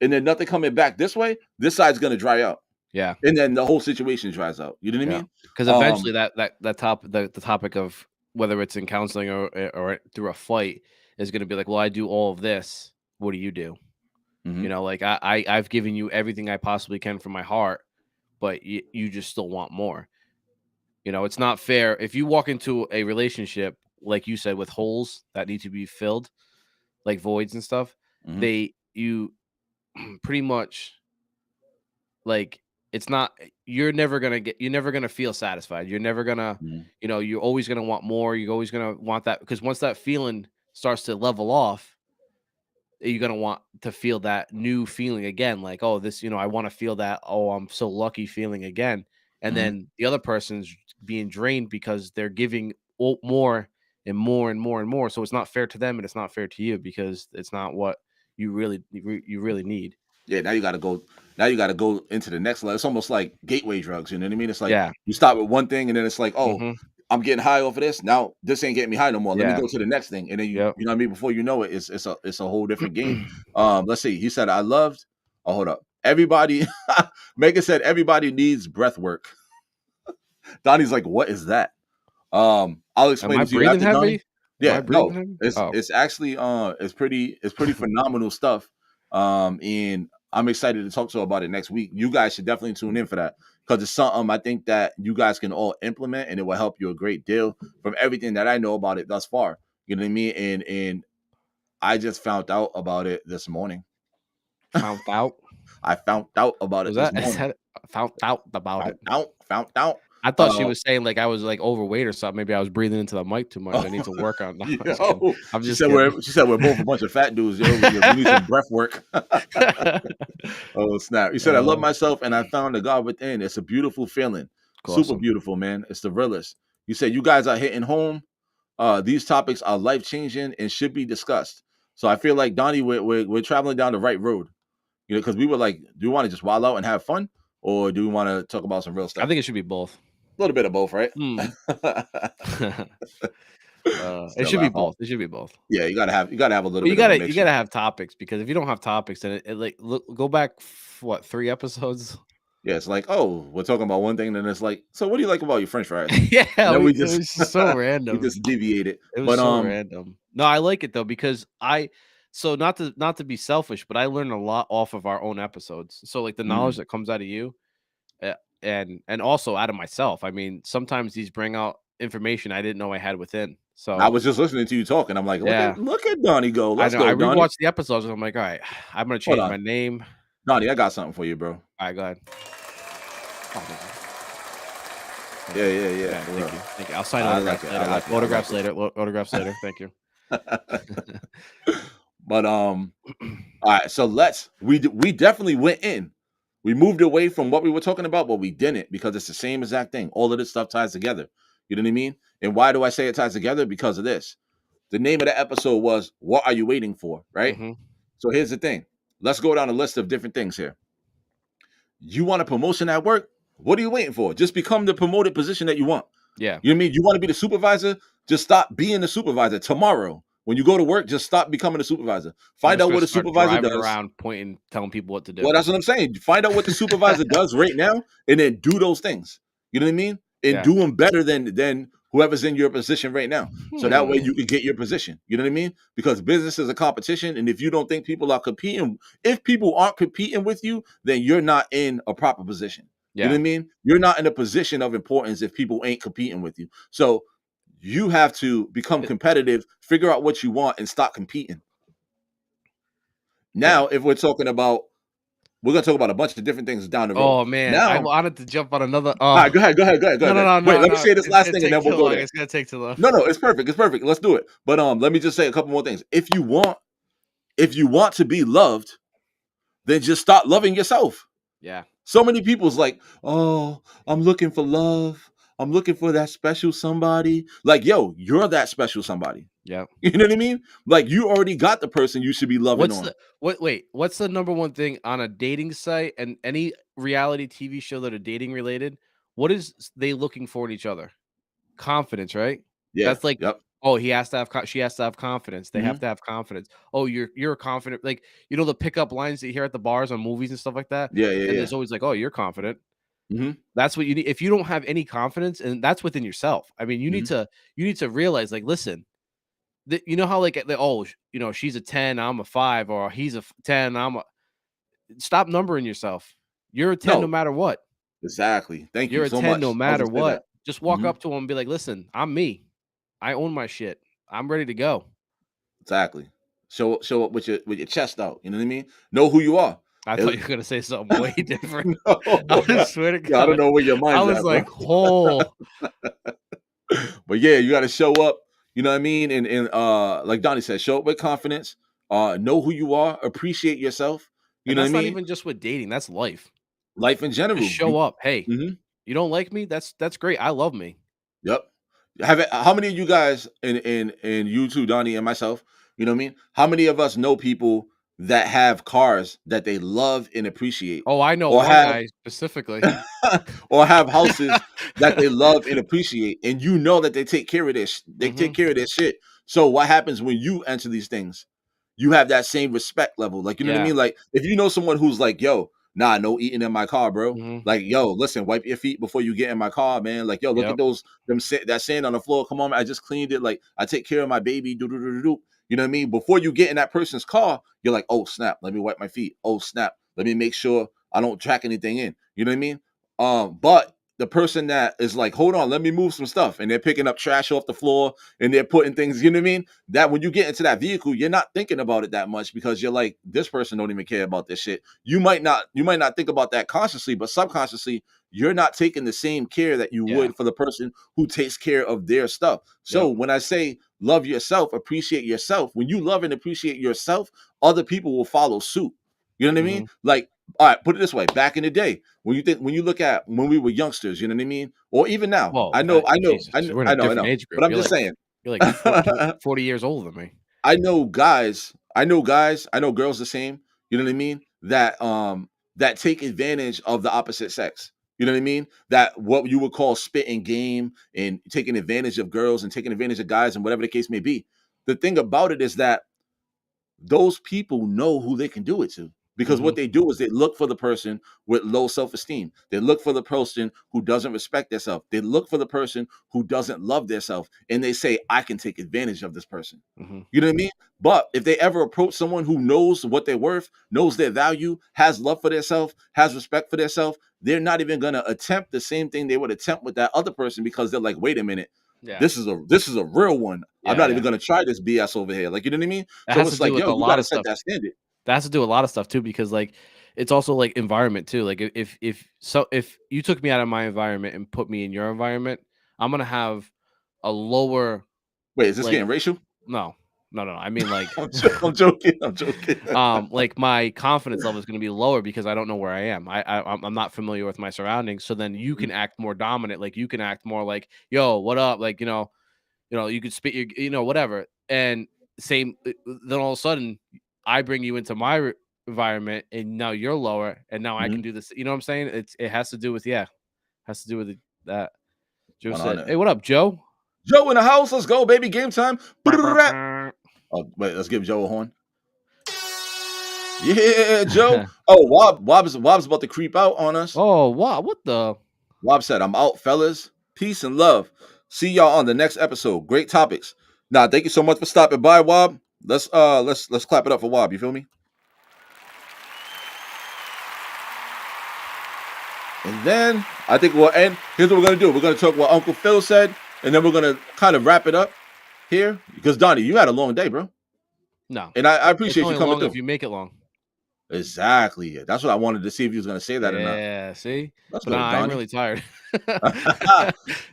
and then nothing coming back this way, this side's gonna dry out. yeah, And then the whole situation dries out. You know what I yeah. mean? Because Um, eventually the topic of whether it's in counseling or through a fight is going to be like, well, I do all of this. What do you do? mhm. Like I've given you everything I possibly can from my heart, but you just still want more. It's not fair if you walk into a relationship like you said with holes that need to be filled, like voids and stuff. Mhm. You pretty much like it's not you're never gonna feel satisfied. You're never gonna, Mhm. you're always gonna want more. You're always gonna want that because once that feeling starts to level off, you're gonna want to feel that new feeling again. Like, oh, this, I want to feel that. Oh, I'm so lucky feeling again. And Mhm. then the other person's being drained because they're giving more and more and more and more. So it's not fair to them and it's not fair to you because it's not what you really need. Yeah, now you gotta go. Now you gotta go into the next level. It's almost like gateway drugs. You know what I mean? It's like Yeah. you start with one thing, and then it's like, oh, Hmm. I'm getting high off of this. Now this ain't getting me high no more. Let me Yeah. go to the next thing, and then Yep. you know what I mean. Before you know it, it's a whole different game. Let's see. He said, I loved. Oh, hold up. Everybody, Megan said everybody needs breath work. Donnie's like, what is that? I'll Am explain I it to you breathing after Donnie. heavy? Am I Yeah, breathing no, heavy? it's Oh. it's actually it's pretty phenomenal stuff. And I'm excited to talk to you about it next week. You guys should definitely tune in for that because it's something I think that you guys can all implement and it will help you a great deal from everything that I know about it thus far. You know what I mean? And I just found out about it this morning. Found out. I found out about it Was this that is morning. that found out about it? Found out. I thought she Uh, was saying like I was like overweight or something. Maybe I was breathing into the mic too much. I need to work on. No, I'm just kidding. yo, I'm she just said kidding. we're both a bunch of fat dudes. Yo, we need some breath work. Of Oh snap! You said I love myself and I found the God within. It's a beautiful feeling, super awesome. beautiful, man. It's the realest. You said you guys are hitting home. These topics are life changing and should be discussed. So I feel like Donnie, we're traveling down the right road. You know, because we were like, do you want to just wild out and have fun, or do we want to talk about some real I stuff? think it should be both. A little bit of both, right? Hmm. It Still should be laugh off. both. It should be both. Yeah, you gotta have a little Well, you bit of a gotta you mixture. gotta have topics because if you don't have topics, then it like go back what 3 episodes? Yeah, it's like, oh, we're talking about one thing, and then it's like, so what do you like about your French fries? And Yeah, then we we it just was just so we random. just deviated. It was But so random. No, I like it though because so not to be selfish, but I learned a lot off of our own episodes. So like the knowledge mm, that comes out of you, uh, and also out of myself. I mean, sometimes these bring out information I didn't know I had within. I So was just listening to you talk, and I'm like, yeah, look at Donnie go. I Let's know. I go, Donnie. rewatched the episodes and I'm like, all right, I'm gonna Hold change on, my name. Donnie, I got something for you, bro. All right, go ahead. Oh, thank you. Thank Yeah, you. yeah, yeah, Yeah, for thank real. you. Thank you. I'll sign I like autographs it. I later. like it. I like Autographs later. Autographs later. Thank you. it. But all right. So we definitely went in. We moved away from what we were talking about, but we didn't because it's the same exact thing. All of this stuff ties together. You know what I mean? And why do I say it ties together? Because of this. The name of the episode was "What Are You Waiting For?" Right? Hmm. So here's the thing. Let's go down a list of different things here. You want a promotion at work? What are you waiting for? Just become the promoted position that you want. Yeah. You know what I mean? You want to be the supervisor? Just stop being the supervisor tomorrow. When you go to work, just stop becoming a supervisor. I'm Find just out gonna what a start supervisor driving does. around, pointing, telling people what to Well, do. that's what I'm saying. Find out what the supervisor does right now, and then do those things. You know what I mean? And Yeah. do them better than whoever's in your position right now. So that way Hmm. you can get your position. You know what I mean? Because business is a competition, and if you don't think people are competing, if people aren't competing with you, then you're not in a proper position. You know Yeah. what I mean? You're not in a position of importance if people ain't competing with you. So you have to become It- competitive, figure out what you want, and stop competing. yeah. Now, if we're gonna talk about a bunch of different things down the road. Oh man, I Now, wanted to jump on another. all right, Oh go ahead, go ahead, go ahead, go no, ahead, no, go ahead. no, Wait, no, let me no. say this It's last gonna thing and take then too we'll go long. there. It's gonna take too long. No, it's perfect. It's perfect. Let's do it. But let me just say a couple more things. If you want to be loved, then just start loving yourself. Yeah. So many people's like, oh, I'm looking for love. I'm looking for that special somebody. Like, yo, you're that special somebody. Yeah. You know what I mean? Like, you already got the person you should be loving What's on. the what? Wait, what's the number one thing on a dating site and any reality TV show that are dating related? What is they looking for in each other? Confidence, right? Yeah. That's like, Yep. oh, he has to have, she has to have confidence. They have Hmm. to have confidence. Oh, you're confident. Like the pickup lines that you hear at the bars on movies and stuff like that. Yeah. Yeah. And Yeah. there's always like, oh, you're confident. Hmm. That's what you need. If you don't have any confidence, and that's within yourself. I mean, you need Hmm. to realize, like, listen, you know how like she's a 10, I'm a 5, or he's a 10, I'm a stop numbering yourself. You're a 10 no No, matter what. exactly. Thank you You're a so 10 no much. I was matter gonna say that. what. Just walk Hmm. up to him and be like, listen, I'm me. I own my shit. I'm ready to go. Exactly. Show up with your chest out. You know what I mean? Know who you are. I thought It- you were gonna say something way different. no, I swear to I don't God. know where your I mind's was at, bro. like, "Oh." But yeah, you got to show up. You know what I mean? And like Donnie said, show up with confidence. Know who you are. Appreciate yourself. You And know what I that's not mean? even just with dating, that's life. Life in Just general. show up. Hey, Mhm. you don't like me? That's great. I love me. Yep. How many of you guys in you two, Donnie and myself, you know what I mean? How many of us know people that have cars that they love and appreciate, Oh, I know or one have guy specifically. or have houses that they love and appreciate, and you know that they take care of this, they take Mhm. care of their shit. So what happens when you enter these things? You have that same respect level. Like, you know what I Yeah. mean? Like, if you know someone who's like, yo, nah, no eating in my car, bro. Mhm. Like, yo, listen, wipe your feet before you get in my car, man. Like, yo, look at Yep. that sand on the floor. Come on, man, I just cleaned it. Like, I take care of my baby. Do do do do do. You know what I mean? Before you get in that person's car, you're like, oh snap, let me wipe my feet. Oh snap, let me make sure I don't track anything in. You know what I mean? But the person that is like, hold on, let me move some stuff, and they're picking up trash off the floor and they're putting things, you know what I mean? That when you get into that vehicle, you're not thinking about it that much because you're like, this person don't even care about this shit. You might not think about that consciously, but subconsciously, you're not taking the same care that you Yeah. would for the person who takes care of their stuff. So Yep. when I say love yourself, appreciate yourself, when you love and appreciate yourself, other people will follow suit. You know what I mean? Mhm. Like, all right, put it this way: back in the day, when you look at when we were youngsters, you know what I mean, or even now, Well, I know, I know, Jesus, I know, we're in a I know, I different know, age but group. I'm just saying. You're like 40 years older than me. I know girls the same, you know what I mean, that take advantage of the opposite sex. You know what I mean? That what you would call spitting game and taking advantage of girls and taking advantage of guys and whatever the case may be. The thing about it is that those people know who they can do it to, because what Mhm. they do is they look for the person with low self-esteem. They look for the person who doesn't respect themselves. They look for the person who doesn't love themselves, and they say, I can take advantage of this person. Mhm. You know what I mean? But if they ever approach someone who knows what they're worth, knows their value, has love for themselves, has respect for themselves, they're not even going to attempt the same thing they would attempt with that other person, because they're like, wait a minute, Yeah. this is a real one. I'm Yeah, not even yeah. going to try this BS over here. Like, you know what I mean? It So has to it's do like, with yo, a you got lot to of set stuff. that standard. That has to do with a lot of stuff too, because like it's also like environment too. Like if you took me out of my environment and put me in your environment, I'm gonna have a lower Wait, is this like getting racial? no, no. I mean like I'm joking. I'm joking. like my confidence level is going to be lower because I don't know where I am. I'm not familiar with my surroundings. So then you can act more dominant. Like you can act more like, yo, what up? Like, you could spit your, whatever. And same, then all of a sudden I bring you into my environment and now you're lower and now I can Mhm. do this. You know what I'm saying? It has to do with, has to do with that. Joe said, 100. hey, what up, Joe? Joe in the house. Let's go, baby. Game time. Brr, brr, brr. Oh, wait, let's give Joe a horn. Yeah, Joe. Oh, Wob's about to creep out on us. Oh, wow. What the? Wob said, I'm out, fellas. Peace and love. See y'all on the next episode. Great topics. Now, thank you so much for stopping by, Wob. Let's clap it up for Wob. You feel me? And then I think we'll end. Here's what we're gonna do. We're gonna talk what Uncle Phil said, and then we're gonna kind of wrap it up here. Because Donnie, you had a long day, bro. No. And I It's appreciate you only coming long if through. you make it long. Exactly. That's what I wanted to see if you was gonna say that or not. Yeah, see? That's But good, I'm Donnie. really tired.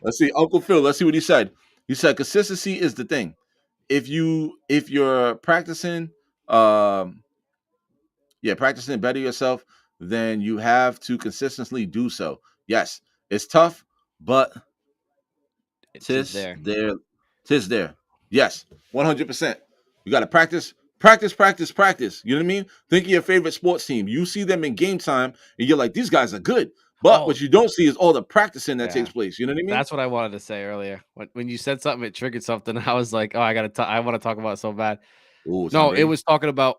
Let's see, Uncle Phil. Let's see what he said. He said consistency is the thing. If you're practicing, um, yeah, practicing better yourself, then you have to consistently do so. Yes, it's tough, but It is tis there. there, tis there. Yes, 100%. You got to practice, practice, practice, practice. You know what I mean? Think of your favorite sports team. You see them in game time, and you're like, these guys are good. But Oh, what you don't see is all the practicing that yeah. takes place. You know what I mean? That's what I wanted to say earlier. When you said something, it triggered something. I was like, "Oh, I wanna talk about it so bad." Oh, so I'm No, it ready. was talking about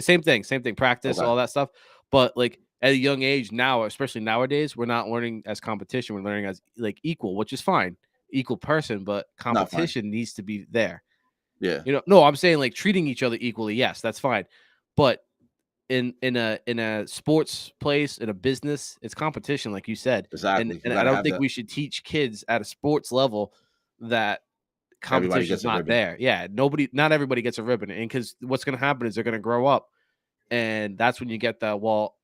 same thing, practice, Okay, all that stuff. But, like, at a young age now, especially nowadays, we're not learning as competition, we're learning as, like, equal, which is fine, equal person, but not fine. competition needs to be there. Yeah, No, I'm saying, like, treating each other equally, yes, that's fine. But in a sports place, in a business, it's competition, like you said. And exactly. You and got I to don't have think that. we should teach kids at a sports level that Everybody competition's gets a not ribbon. there. Yeah, not everybody gets a ribbon. And because what's gonna happen is they're gonna grow up And that's when you get the, well,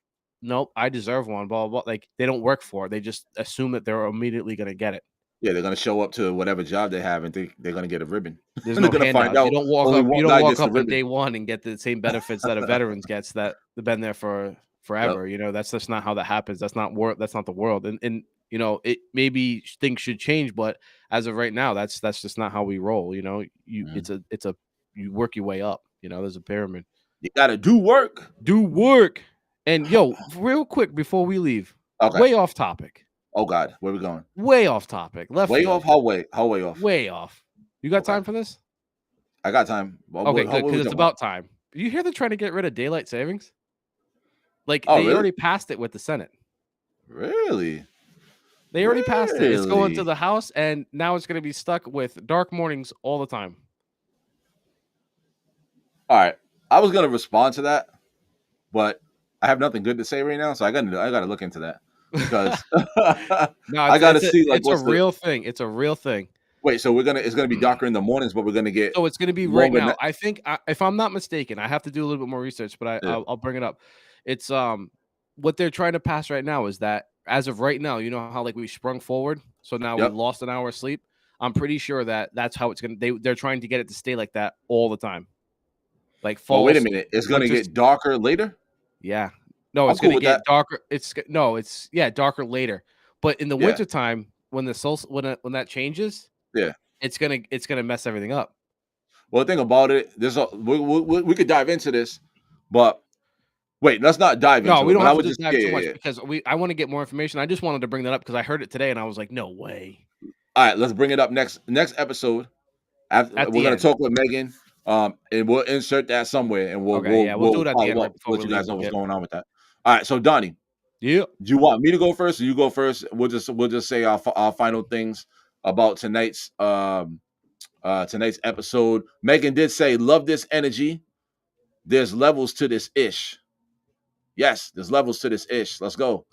nope, I deserve one, blah, blah, blah. Like, they don't work for it. They just assume that they're immediately going to get it. Yeah, they're gonna show up to whatever job they have and think they're gonna get a ribbon. There's And they're no gonna find handouts. You out don't walk only up. one You don't guy walk gets the up on ribbon. day one and get the same benefits that a veterans gets that have been there for forever. You know, that's just not how that happens. That's not That's not the world. And you know, it maybe things should change, but as of right now, that's just not how we roll. You know, it's a you work your way up. You know, there's a pyramid. You gotta do work. Do work. And yo, real quick before we leave, Okay. way off topic. Oh God, where we going? Way off topic. Left Way field. off? How way off? Way off. You got time for this? I got time. Okay, good, because it's about time. You hear they're trying to get rid of daylight savings? Like, Oh, they really? already passed it with the Senate. Really? They already passed it. It's going to Really? the House, and now it's going to be stuck with dark mornings all the time. All right. I was gonna respond to that, but I have nothing good to say right now, so I gotta look into that because No, I gotta see like it's a real thing. It's a real thing. Wait, so it's gonna be darker in the mornings, but we're gonna get So it's going to be right longer now. night- I think, if I'm not mistaken, I have to do a little bit more research, but Yeah. I'll bring it up. It's what they're trying to pass right now is that as of right now, you know how like we sprung forward, so now Yep. we lost an hour of sleep. I'm pretty sure that that's how it's going to. They're trying to get it to stay like that all the time. Like fall. Oh, wait a minute. It's gonna winter- get darker later? Yeah. No, I'm it's cool going to with get that. darker. It's darker later. But in the Yeah. wintertime, when when that changes, Yeah. it's gonna mess everything up. Well, the thing about it, we could dive into this, but wait, let's not dive into No, we it. don't But I have would to just dive too much yeah. because I want to get more information. I just wanted to bring that up because I heard it today and I was like, no way. All right, let's bring it up next episode. After At we're the gonna end. talk with Megan, and we'll insert that somewhere, and we'll Okay, yeah, we'll do it at the follow end right up, before let we you guys leave. know what's Yep. going on with that. All right, so Donnie, Yeah. do you want me to go first, or you go first? We'll just say our final things about tonight's episode. Megan did say, "Love this energy. There's levels to this ish." Yes, there's levels to this ish. Let's go.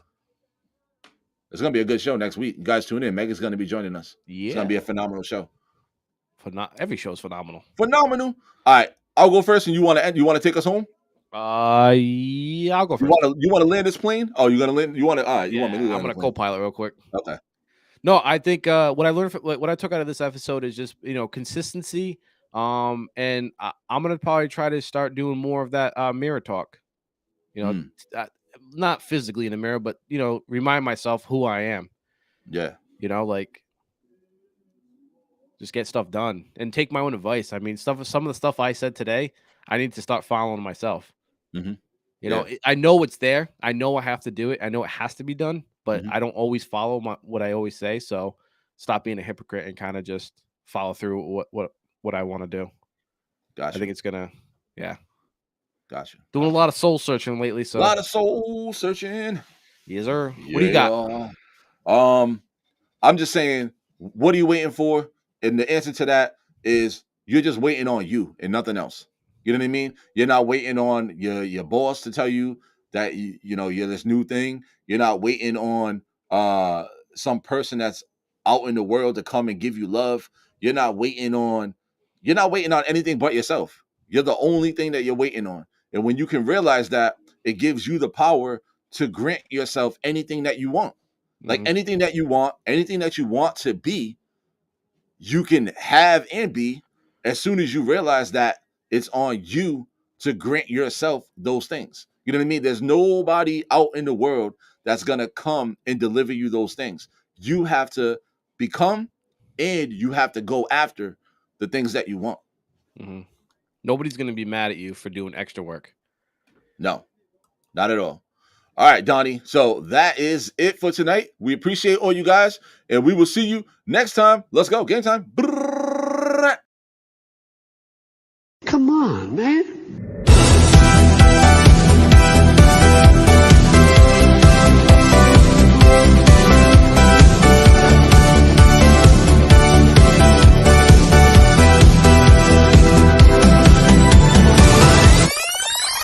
It's gonna be a good show next week. You guys tune in. Megan's gonna be joining us. Yeah. It's gonna be a phenomenal show. Every show is phenomenal. Phenomenal. All right, I'll go first, and you want to take us home? Yeah, I'll go first. You want to land this plane? Oh, you're gonna land. You want to? All right, you want me to? I'm gonna co-pilot real quick. Okay. No, I think what I learned, what I took out of this episode is just consistency. And I'm gonna probably try to start doing more of that mirror talk. Not physically in the mirror, but remind myself who I am. Yeah. Like just get stuff done and take my own advice. I mean, some of the stuff I said today, I need to start following myself. Mm-hmm. I know it's there. I know I have to do it. I know it has to be done, but Mhm. I don't always follow what I always say. So stop being a hypocrite and kind of just follow through what I want to do. Gotcha. I think it's gonna, Gotcha. Doing a lot of soul searching lately. So a lot of soul searching. Yes, sir. What do you got? I'm just saying, what are you waiting for? And the answer to that is you're just waiting on you and nothing else. You know what I mean? You're not waiting on your boss to tell you that you're this new thing. You're not waiting on some person that's out in the world to come and give you love. You're not waiting on anything but yourself. You're the only thing that you're waiting on. And when you can realize that, it gives you the power to grant yourself anything that you want. Like anything that you want to be, you can have and be as soon as you realize that it's on you to grant yourself those things. You know what I mean? There's nobody out in the world that's going to come and deliver you those things. You have to become and you have to go after the things that you want. Mm-hmm. Nobody's going to be mad at you for doing extra work. No, not at all. All right, Donnie. So that is it for tonight. We appreciate all you guys, and we will see you next time. Let's go. Game time. Come on, man.